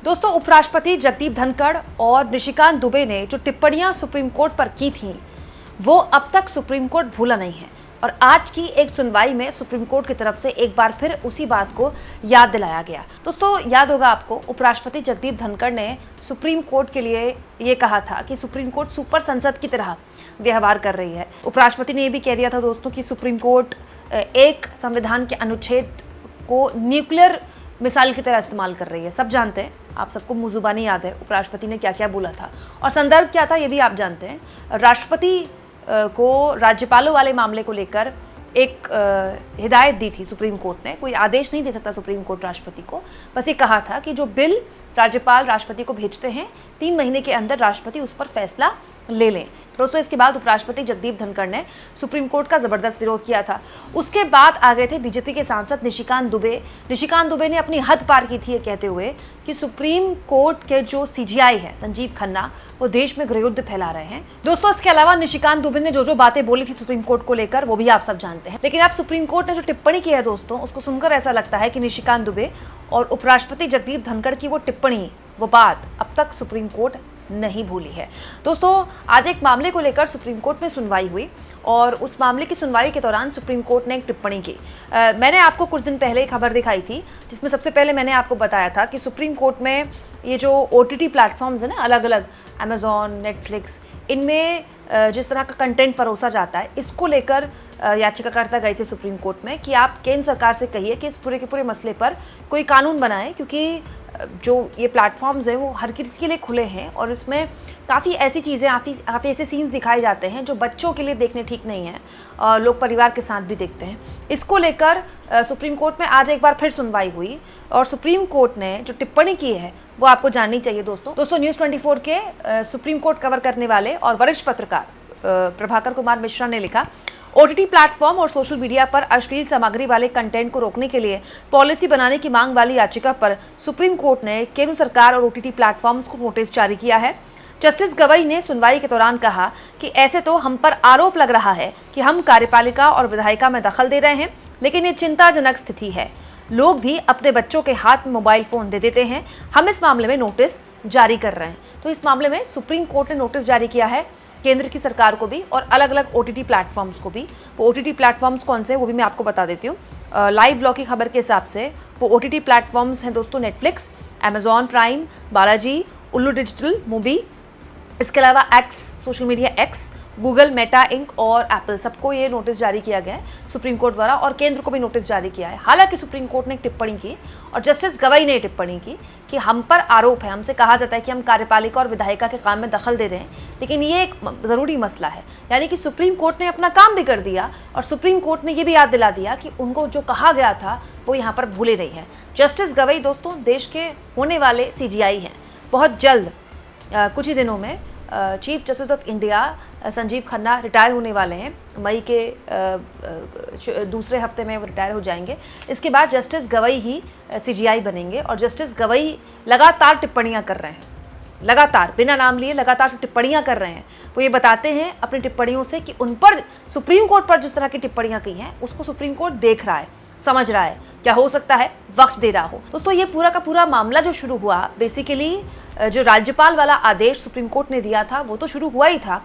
दोस्तों, उपराष्ट्रपति जगदीप धनखड़ और निशिकांत दुबे ने जो टिप्पणियां सुप्रीम कोर्ट पर की थीं, वो अब तक सुप्रीम कोर्ट भूला नहीं है और आज की एक सुनवाई में सुप्रीम कोर्ट की तरफ से एक बार फिर उसी बात को याद दिलाया गया। दोस्तों, याद होगा आपको, उपराष्ट्रपति जगदीप धनखड़ ने सुप्रीम कोर्ट के लिए ये कहा था कि सुप्रीम कोर्ट सुपर संसद की तरह व्यवहार कर रही है। उपराष्ट्रपति ने ये भी कह दिया था दोस्तों कि सुप्रीम कोर्ट एक संविधान के अनुच्छेद को न्यूक्लियर मिसाइल की तरह इस्तेमाल कर रही है। सब जानते हैं, आप सबको मुँह जुबानी याद है उपराष्ट्रपति ने क्या क्या बोला था और संदर्भ क्या था ये भी आप जानते हैं। राष्ट्रपति को राज्यपालों वाले मामले को लेकर एक हिदायत दी थी सुप्रीम कोर्ट ने। कोई आदेश नहीं दे सकता सुप्रीम कोर्ट राष्ट्रपति को, बस ये कहा था कि जो बिल राज्यपाल राष्ट्रपति को भेजते हैं 3 महीने के अंदर राष्ट्रपति उस पर फैसला ले लें। दोस्तों, इसके बाद उपराष्ट्रपति जगदीप धनखड़ ने सुप्रीम कोर्ट का जबरदस्त विरोध किया था। उसके बाद आ गए थे बीजेपी के सांसद निशिकांत दुबे। निशिकांत दुबे ने अपनी हद पार की थी ये कहते हुए कि सुप्रीम कोर्ट के जो सीजीआई है संजीव खन्ना, वो देश में गृहयुद्ध फैला रहे हैं। दोस्तों, इसके अलावा निशिकांत दुबे ने जो बातें बोली थी सुप्रीम कोर्ट को लेकर वो भी आप सब जानते हैं। लेकिन अब सुप्रीम कोर्ट ने जो टिप्पणी की है दोस्तों, उसको सुनकर ऐसा लगता है कि निशिकांत दुबे और उपराष्ट्रपति जगदीप धनखड़ की वो टिप्पणी, वो बात अब तक सुप्रीम कोर्ट नहीं भूली है। दोस्तों, आज एक मामले को लेकर सुप्रीम कोर्ट में सुनवाई हुई और उस मामले की सुनवाई के दौरान सुप्रीम कोर्ट ने एक टिप्पणी की। मैंने आपको कुछ दिन पहले एक खबर दिखाई थी जिसमें सबसे पहले मैंने आपको बताया था कि सुप्रीम कोर्ट में ये जो OTT प्लेटफॉर्म्स है ना, अलग अलग अमेजॉन, नेटफ्लिक्स, इनमें जिस तरह का कंटेंट परोसा जाता है, इसको लेकर याचिकाकर्ता गए थे सुप्रीम कोर्ट में कि आप केंद्र सरकार से कहिए कि इस पूरे के पूरे मसले पर कोई कानून बनाए, क्योंकि जो ये प्लेटफॉर्म्स हैं वो हर किसी के लिए खुले हैं और इसमें काफ़ी ऐसी चीज़ें, काफ़ी ऐसे सीन्स दिखाए जाते हैं जो बच्चों के लिए देखने ठीक नहीं है और लोग परिवार के साथ भी देखते हैं। इसको लेकर सुप्रीम कोर्ट में आज एक बार फिर सुनवाई हुई और सुप्रीम कोर्ट ने जो टिप्पणी की है वो आपको जाननी चाहिए। दोस्तों, न्यूज़ 24 के सुप्रीम कोर्ट कवर करने वाले और वरिष्ठ पत्रकार प्रभाकर कुमार मिश्रा ने लिखा, OTT प्लेटफॉर्म और सोशल मीडिया पर अश्लील सामग्री वाले कंटेंट को रोकने के लिए पॉलिसी बनाने की मांग वाली याचिका पर सुप्रीम कोर्ट ने केंद्र सरकार और OTT प्लेटफॉर्म्स को नोटिस जारी किया है। जस्टिस गवई ने सुनवाई के दौरान कहा कि ऐसे तो हम पर आरोप लग रहा है कि हम कार्यपालिका और विधायिका में दखल दे रहे हैं, लेकिन ये चिंताजनक स्थिति है। लोग भी अपने बच्चों के हाथ में मोबाइल फ़ोन दे देते हैं। हम इस मामले में नोटिस जारी कर रहे हैं। तो इस मामले में सुप्रीम कोर्ट ने नोटिस जारी किया है केंद्र की सरकार को भी और अलग अलग OTT प्लेटफॉर्म्स को भी। वो OTT प्लेटफॉर्म्स कौन से वो भी मैं आपको बता देती हूँ। लाइव लॉ की खबर के हिसाब से वो OTT प्लेटफॉर्म्स हैं दोस्तों, नेटफ्लिक्स, अमेजॉन प्राइम, बालाजी, उल्लू डिजिटल मूवी, इसके अलावा X, social media X, Google, Meta Inc और एप्पल, सबको ये नोटिस जारी किया गया है सुप्रीम कोर्ट द्वारा और केंद्र को भी नोटिस जारी किया है। हालांकि सुप्रीम कोर्ट ने एक टिप्पणी की और जस्टिस गवई ने टिप्पणी की कि हम पर आरोप है, हमसे कहा जाता है कि हम कार्यपालिका और विधायिका के काम में दखल दे रहे हैं, लेकिन ये एक ज़रूरी मसला है। यानी कि सुप्रीम कोर्ट ने अपना काम भी कर दिया और सुप्रीम कोर्ट ने ये भी याद दिला दिया कि उनको जो कहा गया था वो यहाँ पर भूले नहीं है। जस्टिस गवई दोस्तों देश के होने वाले CGI हैं। बहुत जल्द कुछ ही दिनों में chief justice of India Sanjeev Khanna retire होने वाले हैं। मई के दूसरे हफ्ते में वो रिटायर हो जाएंगे। इसके बाद जस्टिस गवई ही CGI बनेंगे और जस्टिस गवई लगातार टिप्पणियां कर रहे हैं, लगातार बिना नाम लिए लगातार टिप्पणियां कर रहे हैं। वो ये बताते हैं अपनी टिप्पणियों से कि उन पर सुप्रीम कोर्ट पर जिस तरह की टिप्पणियां की हैं उसको सुप्रीम कोर्ट देख रहा है, समझ रहा है, क्या हो सकता है वक्त दे रहा हो। दोस्तों, ये पूरा का पूरा मामला जो शुरू हुआ, बेसिकली जो राज्यपाल वाला आदेश सुप्रीम कोर्ट ने दिया था वो तो शुरू हुआ ही था,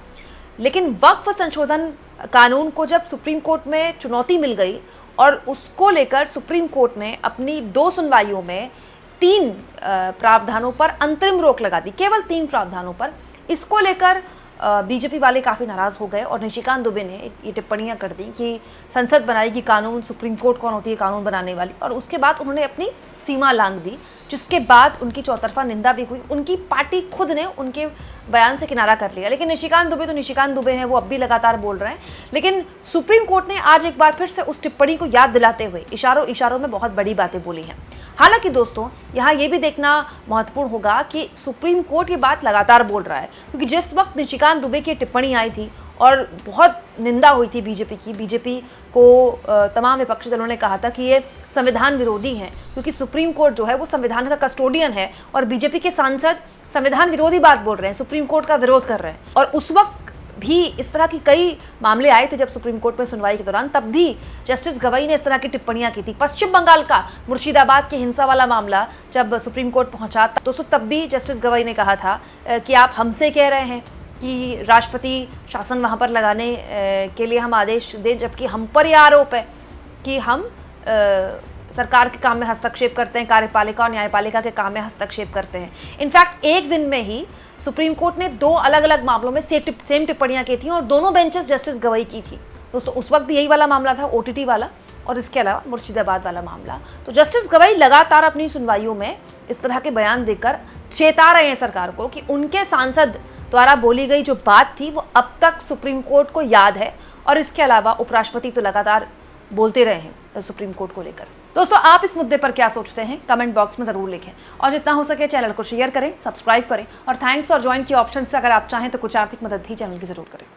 लेकिन वक्फ संशोधन कानून को जब सुप्रीम कोर्ट में चुनौती मिल गई और उसको लेकर सुप्रीम कोर्ट ने अपनी 2 सुनवाइयों में 3 प्रावधानों पर अंतरिम रोक लगा दी, केवल 3 प्रावधानों पर। इसको लेकर बीजेपी वाले काफ़ी नाराज़ हो गए और निशिकांत दुबे ने ये टिप्पणियां कर दी कि संसद बनाएगी कानून, सुप्रीम कोर्ट कौन होती है कानून बनाने वाली, और उसके बाद उन्होंने अपनी सीमा लांघ दी, जिसके बाद उनकी चौतरफा निंदा भी हुई। उनकी पार्टी खुद ने उनके बयान से किनारा कर लिया, लेकिन निशिकांत दुबे तो निशिकांत दुबे हैं, वो अब भी लगातार बोल रहे हैं। लेकिन सुप्रीम कोर्ट ने आज एक बार फिर से उस टिप्पणी को याद दिलाते हुए इशारों इशारों में बहुत बड़ी बातें बोली हैं। हालांकि दोस्तों, यहाँ ये भी देखना महत्वपूर्ण होगा कि सुप्रीम कोर्ट ये बात लगातार बोल रहा है, क्योंकि जिस वक्त निशिकांत दुबे की टिप्पणी आई थी और बहुत निंदा हुई थी बीजेपी को तमाम विपक्षी दलों ने कहा था कि ये संविधान विरोधी हैं, क्योंकि सुप्रीम कोर्ट जो है वो संविधान का कस्टोडियन है और बीजेपी के सांसद संविधान विरोधी बात बोल रहे हैं, सुप्रीम कोर्ट का विरोध कर रहे हैं। और उस वक्त भी इस तरह की कई मामले आए थे जब सुप्रीम कोर्ट में सुनवाई के दौरान, तब भी जस्टिस गवई ने इस तरह की टिप्पणियां की थी। पश्चिम बंगाल का मुर्शिदाबाद के हिंसा वाला मामला जब सुप्रीम कोर्ट पहुंचा दोस्तों, तब भी जस्टिस गवई ने कहा था कि आप हमसे कह रहे हैं कि राष्ट्रपति शासन वहाँ पर लगाने के लिए हम आदेश दें, जबकि हम पर यह आरोप है कि हम सरकार के काम में हस्तक्षेप करते हैं, कार्यपालिका और न्यायपालिका के काम में हस्तक्षेप करते हैं। इनफैक्ट एक दिन में ही सुप्रीम कोर्ट ने 2 अलग अलग मामलों में सेम टिप्पणियां की थी और दोनों बेंचेस जस्टिस गवई की थी दोस्तों। उस वक्त भी यही वाला मामला था, OTT वाला, और इसके अलावा मुर्शिदाबाद वाला मामला। तो जस्टिस गवई लगातार अपनी सुनवाइयों में इस तरह के बयान देकर चेता रहे हैं सरकार को कि उनके सांसद द्वारा बोली गई जो बात थी वो अब तक सुप्रीम कोर्ट को याद है। और इसके अलावा उपराष्ट्रपति तो लगातार बोलते रहे हैं सुप्रीम कोर्ट को लेकर। दोस्तों, आप इस मुद्दे पर क्या सोचते हैं कमेंट बॉक्स में जरूर लिखें, और जितना हो सके चैनल को शेयर करें, सब्सक्राइब करें, और थैंक्स और ज्वाइन की ऑप्शन से अगर आप चाहें तो कुछ आर्थिक मदद भी चैनल की जरूर करें।